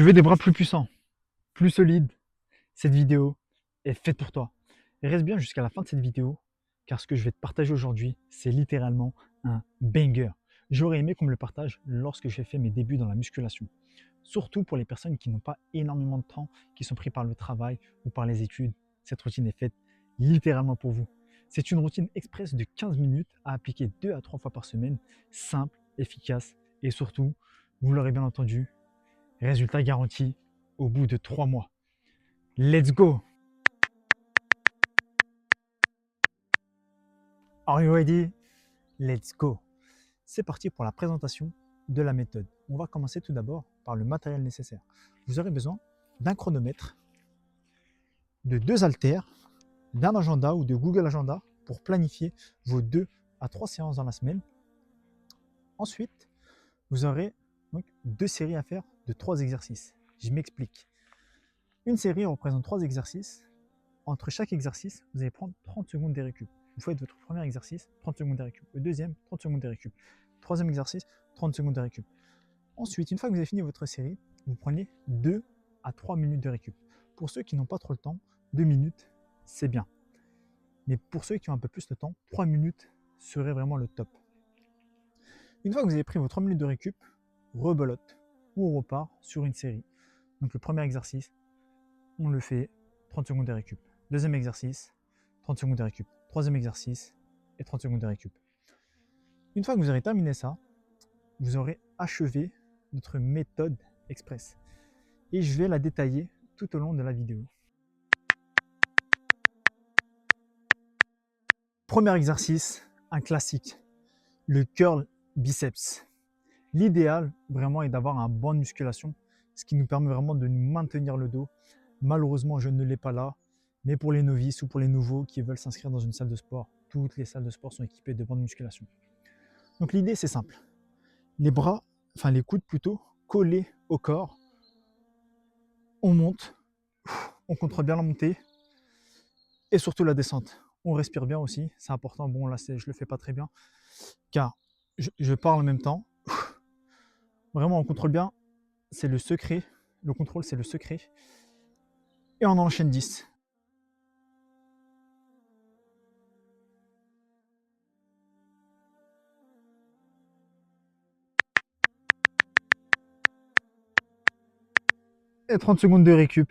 Tu veux des bras plus puissants, plus solides? Cette vidéo est faite pour toi. Et reste bien jusqu'à la fin de cette vidéo, car ce que je vais te partager aujourd'hui, c'est littéralement un banger. J'aurais aimé qu'on me le partage lorsque j'ai fait mes débuts dans la musculation. Surtout pour les personnes qui n'ont pas énormément de temps, qui sont pris par le travail ou par les études. Cette routine est faite littéralement pour vous. C'est une routine express de 15 minutes à appliquer 2 à 3 fois par semaine, simple, efficace et surtout, vous l'aurez bien entendu, résultat garanti au bout de 3 mois. Let's go! Are you ready? Let's go! C'est parti pour la présentation de la méthode. On va commencer tout d'abord par le matériel nécessaire. Vous aurez besoin d'un chronomètre, de 2 haltères, d'un agenda ou de Google Agenda pour planifier vos 2 à 3 séances dans la semaine. Ensuite, vous aurez donc 2 séries à faire de 3 exercices. Je m'explique. Une série représente 3 exercices. Entre chaque exercice, vous allez prendre 30 secondes de récup. Vous faites votre premier exercice, 30 secondes de récup. Le deuxième, 30 secondes de récup. Troisième exercice, 30 secondes de récup. Ensuite, une fois que vous avez fini votre série, vous prenez 2 à 3 minutes de récup. Pour ceux qui n'ont pas trop le temps, 2 minutes, c'est bien. Mais pour ceux qui ont un peu plus de temps, 3 minutes serait vraiment le top. Une fois que vous avez pris vos 3 minutes de récup, rebelote ou on repart sur une série. Donc le premier exercice, on le fait 30 secondes de récup. Deuxième exercice, 30 secondes de récup. Troisième exercice et 30 secondes de récup. Une fois que vous aurez terminé ça, vous aurez achevé notre méthode express. Et je vais la détailler tout au long de la vidéo. Premier exercice, un classique, le curl biceps. L'idéal vraiment est d'avoir une bonne musculation, ce qui nous permet vraiment de nous maintenir le dos. Malheureusement, je ne l'ai pas là, mais pour les novices ou pour les nouveaux qui veulent s'inscrire dans une salle de sport, toutes les salles de sport sont équipées de bonne musculation. Donc l'idée c'est simple, les bras, enfin les coudes plutôt, collés au corps, on monte, on contrôle bien la montée et surtout la descente. On respire bien aussi, c'est important. Bon là je le fais pas très bien car je parle en même temps. Vraiment on contrôle bien, c'est le secret, le contrôle c'est le secret. Et on enchaîne 10. Et 30 secondes de récup.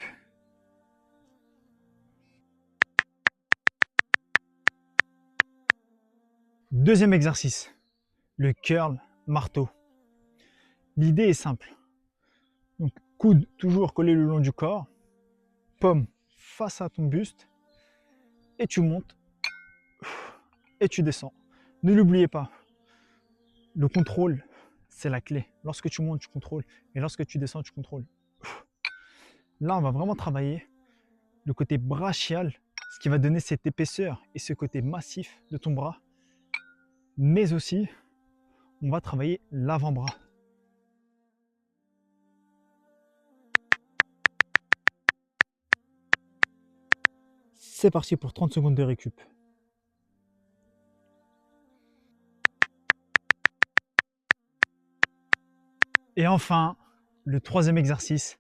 Deuxième exercice, le curl marteau. L'idée est simple. Donc, coude toujours collé le long du corps, paume face à ton buste, et tu montes, et tu descends. Ne l'oubliez pas, le contrôle, c'est la clé. Lorsque tu montes, tu contrôles, et lorsque tu descends, tu contrôles. Là, on va vraiment travailler le côté brachial, ce qui va donner cette épaisseur et ce côté massif de ton bras, mais aussi, on va travailler l'avant-bras. C'est parti pour 30 secondes de récup. Et enfin, le troisième exercice,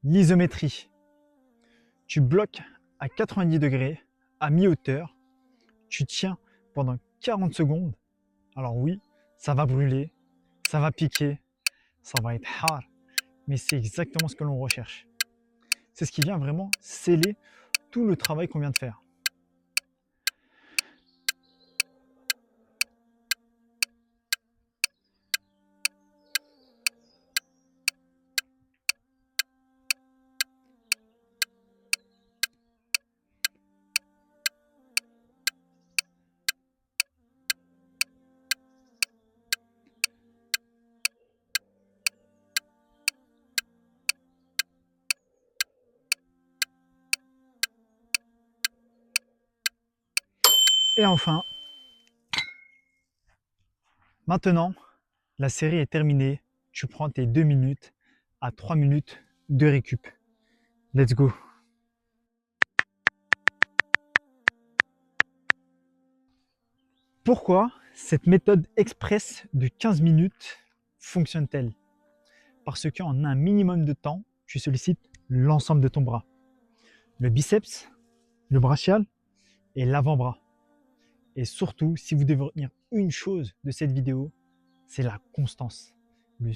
l'isométrie. Tu bloques à 90 degrés, à mi-hauteur, tu tiens pendant 40 secondes. Alors oui, ça va brûler, ça va piquer, ça va être hard, mais c'est exactement ce que l'on recherche. C'est ce qui vient vraiment sceller tout le travail qu'on vient de faire. Et enfin, maintenant, la série est terminée. Tu prends tes 2 minutes à 3 minutes de récup. Let's go! Pourquoi cette méthode express de 15 minutes fonctionne-t-elle? Parce qu'en un minimum de temps, tu sollicites l'ensemble de ton bras. Le biceps, le brachial et l'avant-bras. Et surtout, si vous devez retenir une chose de cette vidéo, c'est la constance.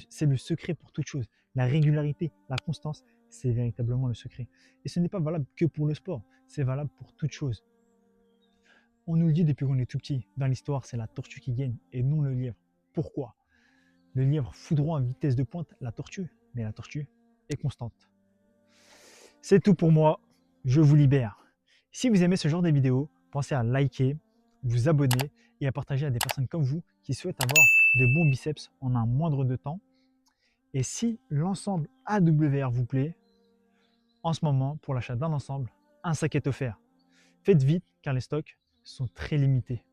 C'est le secret pour toute chose. La régularité, la constance, c'est véritablement le secret. Et ce n'est pas valable que pour le sport, c'est valable pour toute chose. On nous le dit depuis qu'on est tout petit, dans l'histoire, c'est la tortue qui gagne et non le lièvre. Pourquoi? Le lièvre foudroie en vitesse de pointe la tortue, mais la tortue est constante. C'est tout pour moi, je vous libère. Si vous aimez ce genre de vidéos, pensez à liker, vous abonner et à partager à des personnes comme vous qui souhaitent avoir de bons biceps en un moindre de temps. Et si l'ensemble AWR vous plaît, en ce moment, pour l'achat d'un ensemble, un sac est offert. Faites vite car les stocks sont très limités.